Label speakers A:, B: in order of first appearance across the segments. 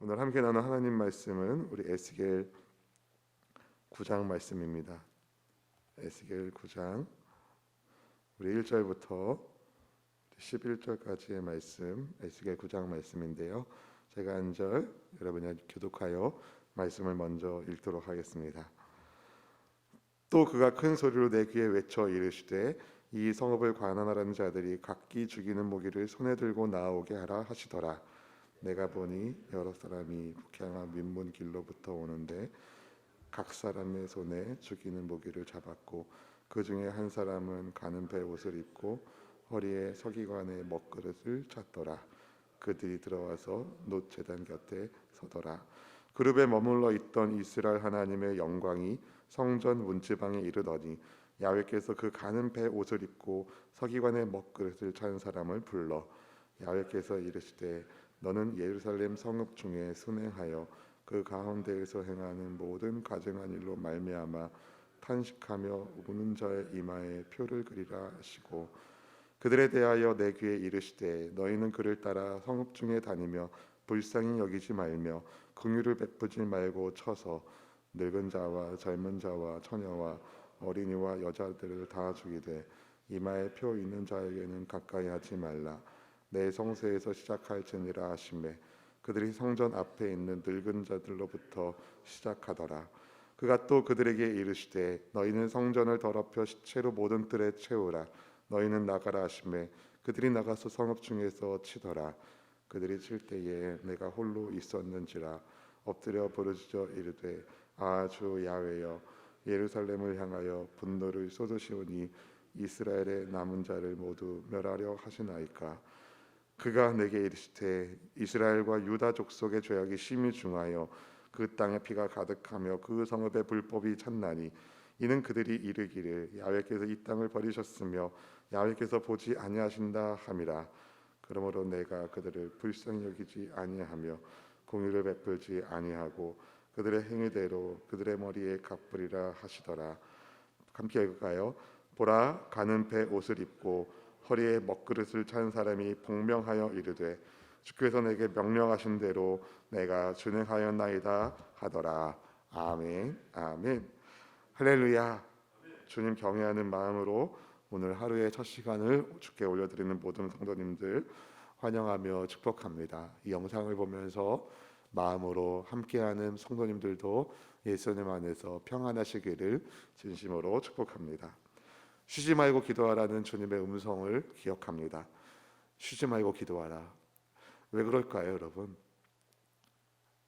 A: 오늘 함께 나눈 하나님 말씀은 우리 에스겔 9장 말씀입니다. 에스겔 9장 우리 1절부터 11절까지의 말씀, 에스겔 9장 말씀인데요. 제가 한 절 여러분이 교독하여 말씀을 먼저 읽도록 하겠습니다. 또 그가 큰 소리로 내 귀에 외쳐 이르시되 이 성읍을 관할하는 자들이 각기 죽이는 무기를 손에 들고 나오게 하라 하시더라. 내가 보니 여러 사람이 북향한 민문 길로부터 오는데 각 사람의 손에 죽이는 무기를 잡았고 그 중에 한 사람은 가는 배 옷을 입고 허리에 서기관의 먹그릇을 찼더라. 그들이 들어와서 놋 제단 곁에 서더라. 그룹에 머물러 있던 이스라엘 하나님의 영광이 성전 문지방에 이르더니 야훼께서 그 가는 배 옷을 입고 서기관의 먹그릇을 찬 사람을 불러 야훼께서 이르시되 너는 예루살렘 성읍 중에 순행하여 그 가운데에서 행하는 모든 가증한 일로 말미암아 탄식하며 우는 자의 이마에 표를 그리라 하시고 그들에 대하여 내 귀에 이르시되 너희는 그를 따라 성읍 중에 다니며 불쌍히 여기지 말며 긍휼을 베푸지 말고 쳐서 늙은 자와 젊은 자와 처녀와 어린이와 여자들을 다 죽이되 이마에 표 있는 자에게는 가까이 하지 말라. 내 성소에서 시작할지니라 하시매 그들이 성전 앞에 있는 늙은 자들로부터 시작하더라. 그가 또 그들에게 이르시되 너희는 성전을 더럽혀 시체로 모든 뜰에 채우라. 너희는 나가라 하시매 그들이 나가서 성읍 중에서 치더라. 그들이 칠 때에 내가 홀로 있었는지라 엎드려 부르짖어 이르되 아 주 야훼여 예루살렘을 향하여 분노를 쏟으시오니 이스라엘의 남은 자를 모두 멸하려 하시나이까. 그가 내게 이르시되 이스라엘과 유다 족속의 죄악이 심히 중하여 그 땅에 피가 가득하며 그 성읍에 불법이 찼나니 이는 그들이 이르기를 야훼께서 이 땅을 버리셨으며 야훼께서 보지 아니하신다 함이라. 그러므로 내가 그들을 불쌍히 여기지 아니하며 공의를 베풀지 아니하고 그들의 행위대로 그들의 머리에 갚으리라 하시더라. 함께 읽을까요? 보라 가는 배 옷을 입고 허리에 먹그릇을 찬 사람이 복명하여 이르되 주께서 내게 명령하신 대로 내가 준행하였나이다 하더라. 아멘. 아멘. 할렐루야. 주님 경외하는 마음으로 오늘 하루의 첫 시간을 주께 올려드리는 모든 성도님들 환영하며 축복합니다. 이 영상을 보면서 마음으로 함께하는 성도님들도 예수님 안에서 평안하시기를 진심으로 축복합니다. 쉬지 말고 기도하라는 주님의 음성을 기억합니다. 쉬지 말고 기도하라. 왜 그럴까요, 여러분?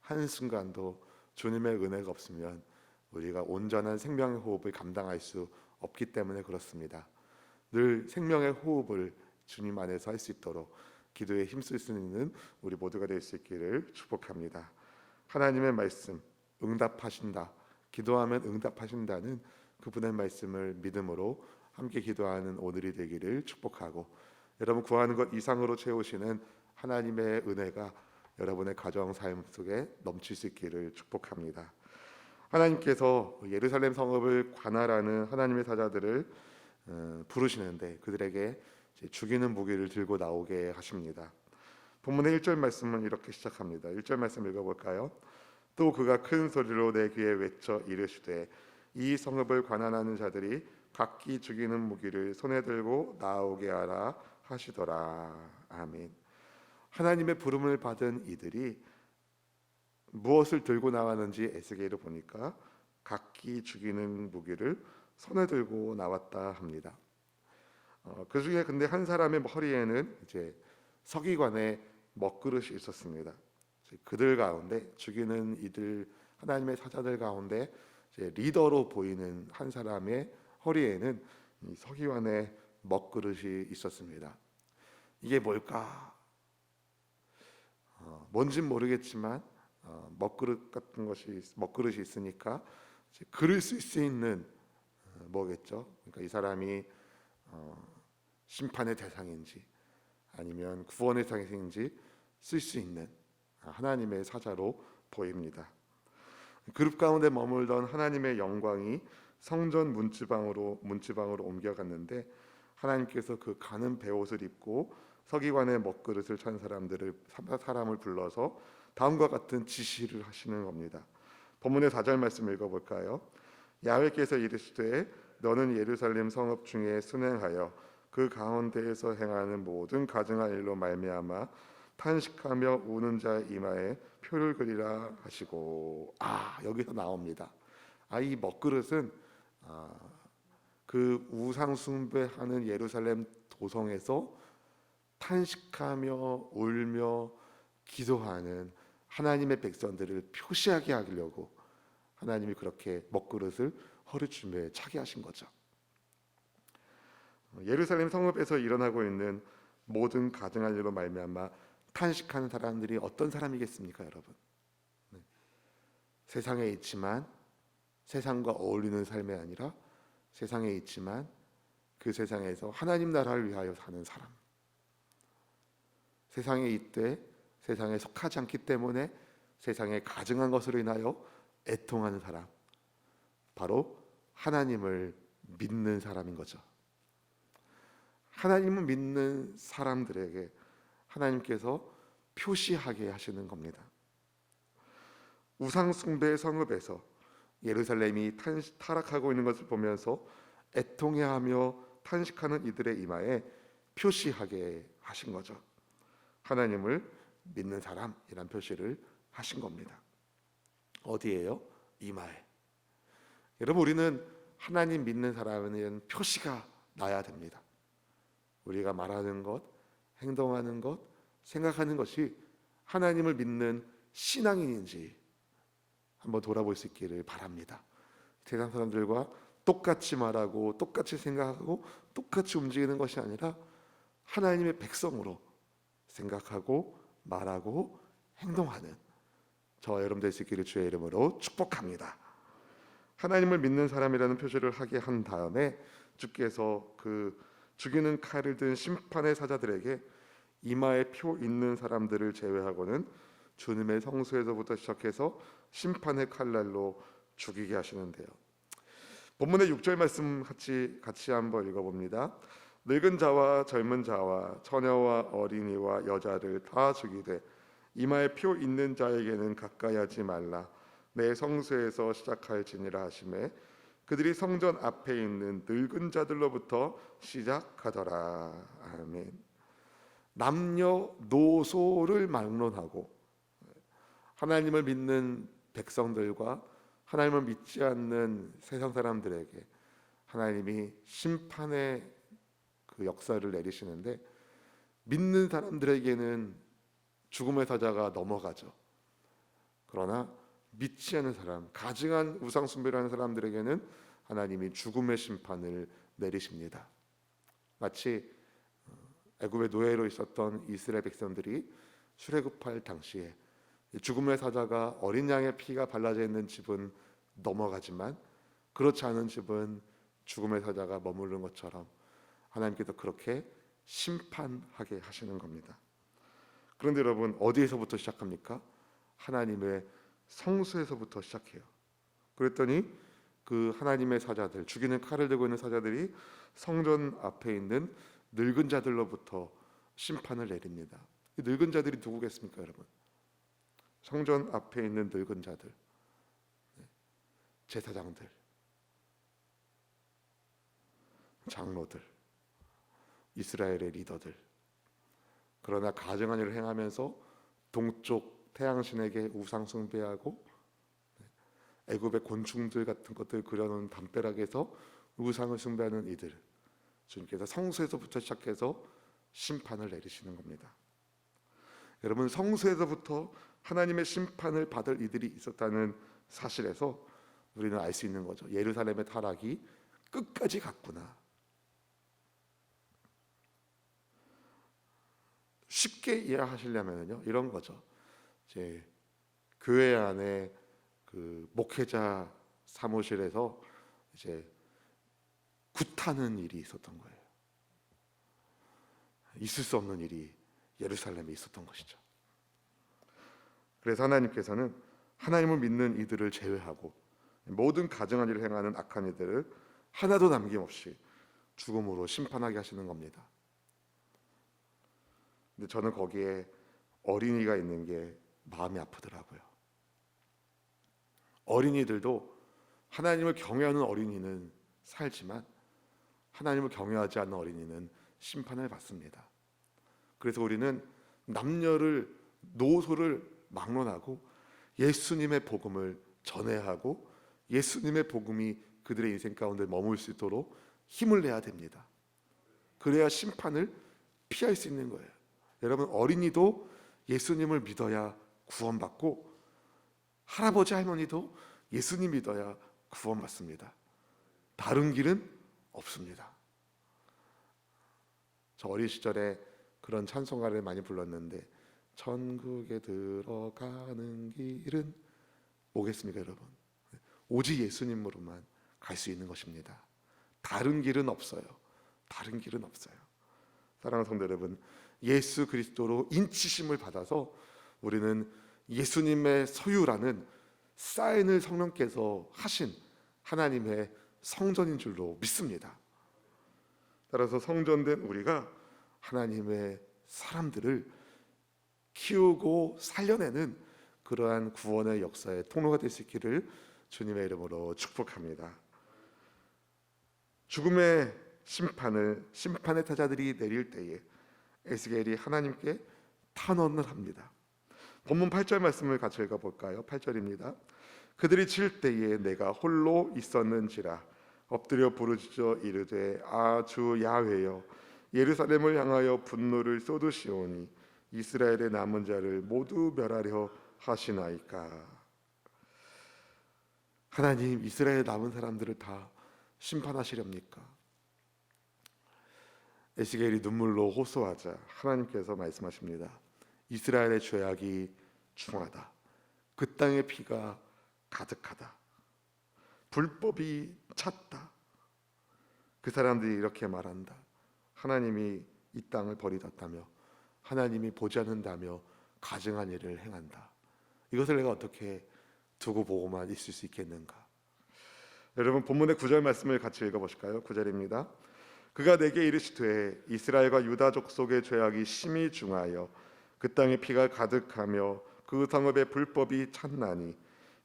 A: 한순간도 주님의 은혜가 없으면 우리가 온전한 생명의 호흡을 감당할 수 없기 때문에 그렇습니다. 늘 생명의 호흡을 주님 안에서 할 수 있도록 기도에 힘쓸 수 있는 우리 모두가 될 수 있기를 축복합니다. 하나님의 말씀 응답하신다. 기도하면 응답하신다는 그분의 말씀을 믿음으로 함께 기도하는 오늘이 되기를 축복하고 여러분 구하는 것 이상으로 채우시는 하나님의 은혜가 여러분의 가정 삶 속에 넘칠 수 있기를 축복합니다. 하나님께서 예루살렘 성읍을 관할하는 하나님의 사자들을 부르시는데 그들에게 죽이는 무기를 들고 나오게 하십니다. 본문의 1절 말씀은 이렇게 시작합니다. 1절 말씀 읽어볼까요? 또 그가 큰 소리로 내 귀에 외쳐 이르시되 이 성읍을 관할하는 자들이 각기 죽이는 무기를 손에 들고 나오게 하라 하시더라. 아멘. 하나님의 부름을 받은 이들이 무엇을 들고 나왔는지 에스겔을 보니까 각기 죽이는 무기를 손에 들고 나왔다 합니다. 그 중에 근데 한 사람의 허리에는 이제 서기관의 먹그릇이 있었습니다. 그들 가운데 죽이는 이들 하나님의 사자들 가운데 이제 리더로 보이는 한 사람의 허리에는 이 서기관의 먹그릇이 있었습니다. 이게 뭘까? 뭔진 모르겠지만 먹그릇 같은 것이 먹그릇이 있으니까 글을 쓸 수 있는 뭐겠죠? 그러니까 이 사람이 심판의 대상인지 아니면 구원의 대상인지 쓸 수 있는 하나님의 사자로 보입니다. 그룹 가운데 머물던 하나님의 영광이 성전 문지방으로 옮겨갔는데 하나님께서 그 가는 베옷을 입고 서기관의 먹그릇을 찬 사람을 불러서 다음과 같은 지시를 하시는 겁니다. 본문의 4절 말씀 읽어볼까요? 야훼께서 이르시되 너는 예루살렘 성읍 중에 순행하여 그 가운데에서 행하는 모든 가증한 일로 말미암아 탄식하며 우는 자의 이마에 표를 그리라 하시고. 여기서 나옵니다. 이 먹그릇은 그 우상 숭배하는 예루살렘 도성에서 탄식하며 울며 기도하는 하나님의 백성들을 표시하게 하려고 하나님이 그렇게 먹그릇을 허리춤에 차게 하신 거죠. 예루살렘 성읍에서 일어나고 있는 모든 가증한 일로 말미암아 탄식하는 사람들이 어떤 사람이겠습니까, 여러분? 세상에 있지만 세상과 어울리는 삶이 아니라 세상에 있지만 그 세상에서 하나님 나라를 위하여 사는 사람. 세상에 있되 세상에 속하지 않기 때문에 세상에 가증한 것으로 인하여 애통하는 사람, 바로 하나님을 믿는 사람인 거죠. 하나님을 믿는 사람들에게 하나님께서 표시하게 하시는 겁니다. 우상 숭배의 성읍에서 예루살렘이 타락하고 있는 것을 보면서 애통해하며 탄식하는 이들의 이마에 표시하게 하신 거죠. 하나님을 믿는 사람이란 표시를 하신 겁니다. 어디에요? 이마에. 여러분, 우리는 하나님 믿는 사람에는 표시가 나야 됩니다. 우리가 말하는 것, 행동하는 것, 생각하는 것이 하나님을 믿는 신앙인인지 한번 돌아볼 수 있기를 바랍니다. 세상 사람들과 똑같이 말하고 똑같이 생각하고 똑같이 움직이는 것이 아니라 하나님의 백성으로 생각하고 말하고 행동하는 저와 여러분 될 수 있기를 주의 이름으로 축복합니다. 하나님을 믿는 사람이라는 표시를 하게 한 다음에 주께서 그 죽이는 칼을 든 심판의 사자들에게 이마에 표 있는 사람들을 제외하고는 주님의 성소에서부터 시작해서 심판의 칼날로 죽이게 하시는데요. 본문의 6절 말씀 같이 한번 읽어봅니다. 늙은 자와 젊은 자와 처녀와 어린이와 여자를 다 죽이되 이마에 표 있는 자에게는 가까이 하지 말라. 내 성소에서 시작할지니라 하시매 그들이 성전 앞에 있는 늙은 자들로부터 시작하더라. 아멘. 남녀노소를 막론하고 하나님을 믿는 백성들과 하나님을 믿지 않는 세상 사람들에게 하나님이 심판의 그 역사를 내리시는데, 믿는 사람들에게는 죽음의 사자가 넘어가죠. 그러나 믿지 않는 사람, 가증한 우상 숭배를 하는 사람들에게는 하나님이 죽음의 심판을 내리십니다. 마치 애굽의 노예로 있었던 이스라엘 백성들이 출애굽할 당시에 죽음의 사자가 어린 양의 피가 발라져 있는 집은 넘어가지만 그렇지 않은 집은 죽음의 사자가 머무르는 것처럼 하나님께서 그렇게 심판하게 하시는 겁니다. 그런데 여러분, 어디에서부터 시작합니까? 하나님의 성소에서부터 시작해요. 그랬더니 그 하나님의 사자들, 죽이는 칼을 들고 있는 사자들이 성전 앞에 있는 늙은 자들로부터 심판을 내립니다. 이 늙은 자들이 누구겠습니까, 여러분? 성전 앞에 있는 늙은 자들, 제사장들, 장로들, 이스라엘의 리더들. 그러나 가증한 일을 행하면서 동쪽 태양신에게 우상 숭배하고 애굽의 곤충들 같은 것들 그려놓은 담벼락에서 우상을 숭배하는 이들, 주님께서 성소에서부터 시작해서 심판을 내리시는 겁니다. 여러분, 성소에서부터 하나님의 심판을 받을 이들이 있었다는 사실에서 우리는 알 수 있는 거죠. 예루살렘의 타락이 끝까지 갔구나. 쉽게 이해하시려면요, 이런 거죠. 이제 교회 안에 그 목회자 사무실에서 이제 굿하는 일이 있었던 거예요. 있을 수 없는 일이 예루살렘에 있었던 것이죠. 그래서 하나님께서는 하나님을 믿는 이들을 제외하고 모든 가증한 일을 행하는 악한 이들을 하나도 남김없이 죽음으로 심판하게 하시는 겁니다. 근데 저는 거기에 어린이가 있는 게 마음이 아프더라고요. 어린이들도 하나님을 경외하는 어린이는 살지만 하나님을 경외하지 않는 어린이는 심판을 받습니다. 그래서 우리는 남녀를 노소를 막론하고 예수님의 복음을 전해야 하고 예수님의 복음이 그들의 인생 가운데 머물 수 있도록 힘을 내야 됩니다. 그래야 심판을 피할 수 있는 거예요. 여러분, 어린이도 예수님을 믿어야 구원받고 할아버지 할머니도 예수님 믿어야 구원받습니다. 다른 길은 없습니다. 저 어린 시절에 그런 찬송가를 많이 불렀는데 천국에 들어가는 길은 뭐겠습니까, 여러분? 오직 예수님으로만 갈 수 있는 것입니다. 다른 길은 없어요. 다른 길은 없어요. 사랑하는 성도 여러분, 예수 그리스도로 인치심을 받아서 우리는 예수님의 소유라는 사인을 성령께서 하신 하나님의 성전인 줄로 믿습니다. 따라서 성전된 우리가 하나님의 사람들을 키우고 살려내는 그러한 구원의 역사의 통로가 될 수 있기를 주님의 이름으로 축복합니다. 죽음의 심판을 심판의 타자들이 내릴 때에 에스겔이 하나님께 탄원을 합니다. 본문 8절 말씀을 같이 읽어볼까요? 8절입니다. 그들이 칠 때에 내가 홀로 있었는지라 엎드려 부르짖어 이르되 아 주 야훼여 예루살렘을 향하여 분노를 쏟으시오니 이스라엘의 남은 자를 모두 멸하려 하시나이까. 하나님, 이스라엘 남은 사람들을 다 심판하시렵니까? 에스겔이 눈물로 호소하자 하나님께서 말씀하십니다. 이스라엘의 죄악이 중하다. 그 땅의 피가 가득하다. 불법이 찼다. 그 사람들이 이렇게 말한다. 하나님이 이 땅을 버리셨다며 하나님이 보지 않는다며 가증한 일을 행한다. 이것을 내가 어떻게 두고 보고만 있을 수 있겠는가? 여러분, 본문의 9절 말씀을 같이 읽어보실까요? 9절입니다. 그가 내게 이르시되 이스라엘과 유다 족속의 죄악이 심히 중하여 그 땅에 피가 가득하며 그 성읍에 불법이 찼나니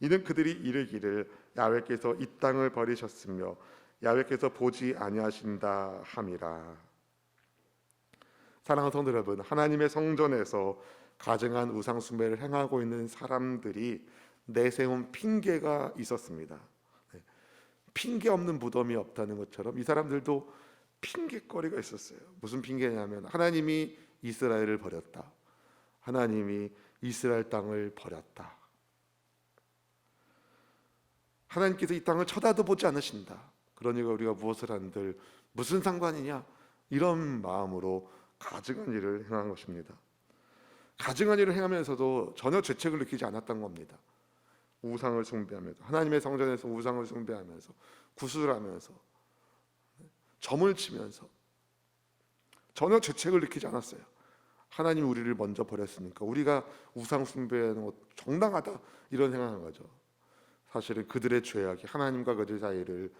A: 이는 그들이 이르기를 야훼께서 이 땅을 버리셨으며 야훼께서 보지 아니하신다 함이라. 사랑하는 성도 여러분, 하나님의 성전에서 가증한 우상 숭배를 행하고 있는 사람들이 내세운 핑계가 있었습니다. 핑계 없는 무덤이 없다는 것처럼 이 사람들도 핑계거리가 있었어요. 무슨 핑계냐면 하나님이 이스라엘을 버렸다. 하나님이 이스라엘 땅을 버렸다. 하나님께서 이 땅을 쳐다도 보지 않으신다. 그러니까 우리가 무엇을 한들 무슨 상관이냐? 이런 마음으로 가증한 일을 행한 것입니다. 가증한 일을 행하면서도 전혀 죄책을 느끼지 않았던 겁니다. 우상을 숭배하면서 하나님의 성전에서 우상을 숭배하면서 구슬하면서 점을 치면서 전혀 죄책을 느끼지 않았어요. 하나님이 우리를 먼저 버렸으니까 우리가 우상 숭배하는 것 정당하다 이런 생각한 거죠. 사실은 그들의 죄악이 하나님과 그들 사이를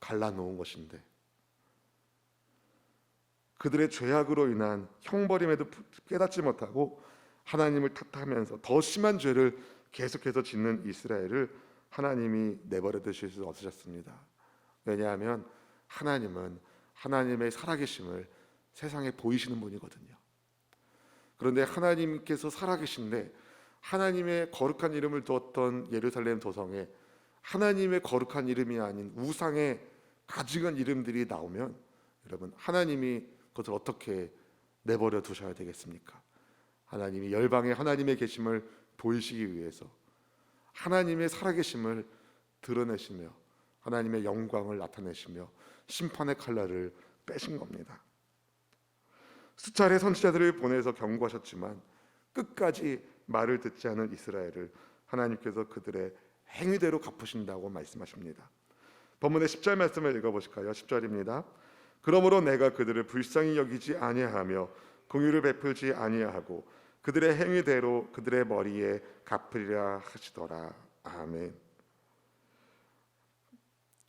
A: 갈라놓은 것인데 그들의 죄악으로 인한 형벌임에도 깨닫지 못하고 하나님을 탓하면서 더 심한 죄를 계속해서 짓는 이스라엘을 하나님이 내버려 두실 수 없으셨습니다. 왜냐하면 하나님은 하나님의 살아계심을 세상에 보이시는 분이거든요. 그런데 하나님께서 살아계신데 하나님의 거룩한 이름을 두었던 예루살렘 도성에 하나님의 거룩한 이름이 아닌 우상의 가증한 이름들이 나오면 여러분, 하나님이 그것을 어떻게 내버려 두셔야 되겠습니까? 하나님이 열방에 하나님의 계심을 보이시기 위해서 하나님의 살아계심을 드러내시며 하나님의 영광을 나타내시며 심판의 칼날을 빼신 겁니다. 수차례 선지자들을 보내서 경고하셨지만 끝까지 말을 듣지 않은 이스라엘을 하나님께서 그들의 행위대로 갚으신다고 말씀하십니다. 본문의 10절 말씀을 읽어보실까요? 10절입니다. 그러므로 내가 그들을 불쌍히 여기지 아니하며 공의를 베풀지 아니하고 그들의 행위대로 그들의 머리에 갚으리라 하시더라. 아멘.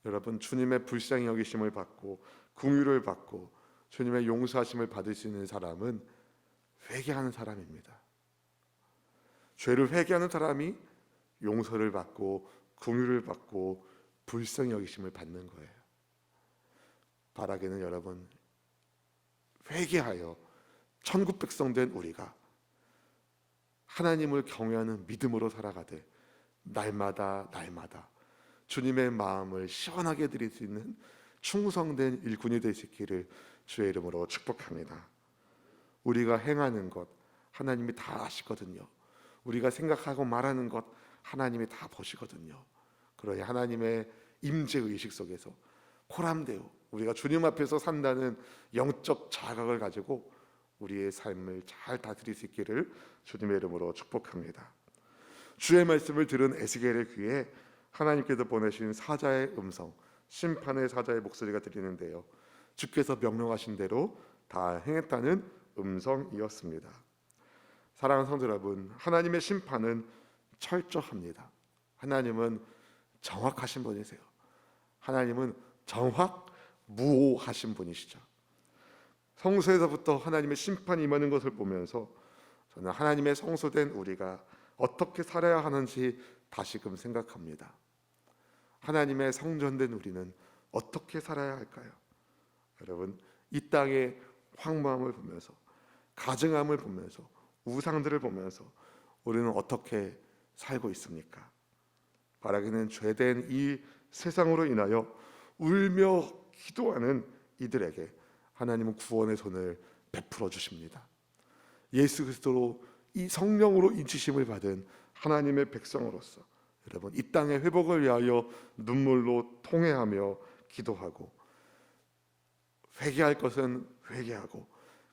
A: 여러분, 주님의 불쌍히 여기심을 받고 긍휼을 받고 주님의 용서하심을 받을 수 있는 사람은 회개하는 사람입니다. 죄를 회개하는 사람이 용서를 받고 긍휼을 받고 불쌍히 여기심을 받는 거예요. 바라기는 여러분, 회개하여 천국 백성 된 우리가 하나님을 경외하는 믿음으로 살아가되 날마다 주님의 마음을 시원하게 드릴 수 있는 충성된 일꾼이 될 수 있기를 주의 이름으로 축복합니다. 우리가 행하는 것 하나님이 다 아시거든요. 우리가 생각하고 말하는 것 하나님이 다 보시거든요. 그러니 하나님의 임재 의식 속에서 호람되어 우리가 주님 앞에서 산다는 영적 자각을 가지고 우리의 삶을 잘 다스릴 수 있기를 주님의 이름으로 축복합니다. 주의 말씀을 들은 에스겔의 귀에 하나님께서 보내신 사자의 음성, 심판의 사자의 목소리가 들리는데요, 주께서 명령하신 대로 다 행했다는 음성이었습니다. 사랑하는 성도 여러분, 하나님의 심판은 철저합니다. 하나님은 정확하신 분이세요. 하나님은 정확무오하신 분이시죠. 성소에서부터 하나님의 심판이 임하는 것을 보면서 저는 하나님의 성소된 우리가 어떻게 살아야 하는지 다시금 생각합니다. 하나님의 성전된 우리는 어떻게 살아야 할까요? 여러분, 이 땅의 황무함을 보면서, 가증함을 보면서, 우상들을 보면서 우리는 어떻게 살고 있습니까? 바라기는 죄된 이 세상으로 인하여 울며 기도하는 이들에게 하나님은 구원의 손을 베풀어 주십니다. 예수 그리스도로 이 성령으로 인치심을 받은 하나님의 백성으로서 여러분, 이 땅의 회복을 위하여 눈물로 통회하며 기도하고, 회개할 것은 회개하고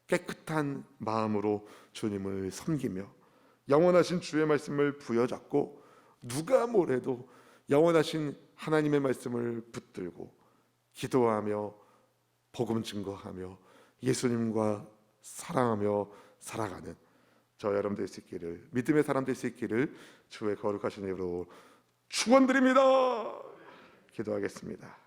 A: 깨끗한 마음으로 주님을 섬기며 영원하신 주의 말씀을 부여잡고 누가 뭐래도 영원하신 하나님의 말씀을 붙들고 기도하며 복음 증거하며 예수님과 사랑하며 살아가는 저 여러분 될 수 있기를, 믿음의 사람 될 수 있기를 주의 거룩하신 이름으로 축원드립니다. 기도하겠습니다.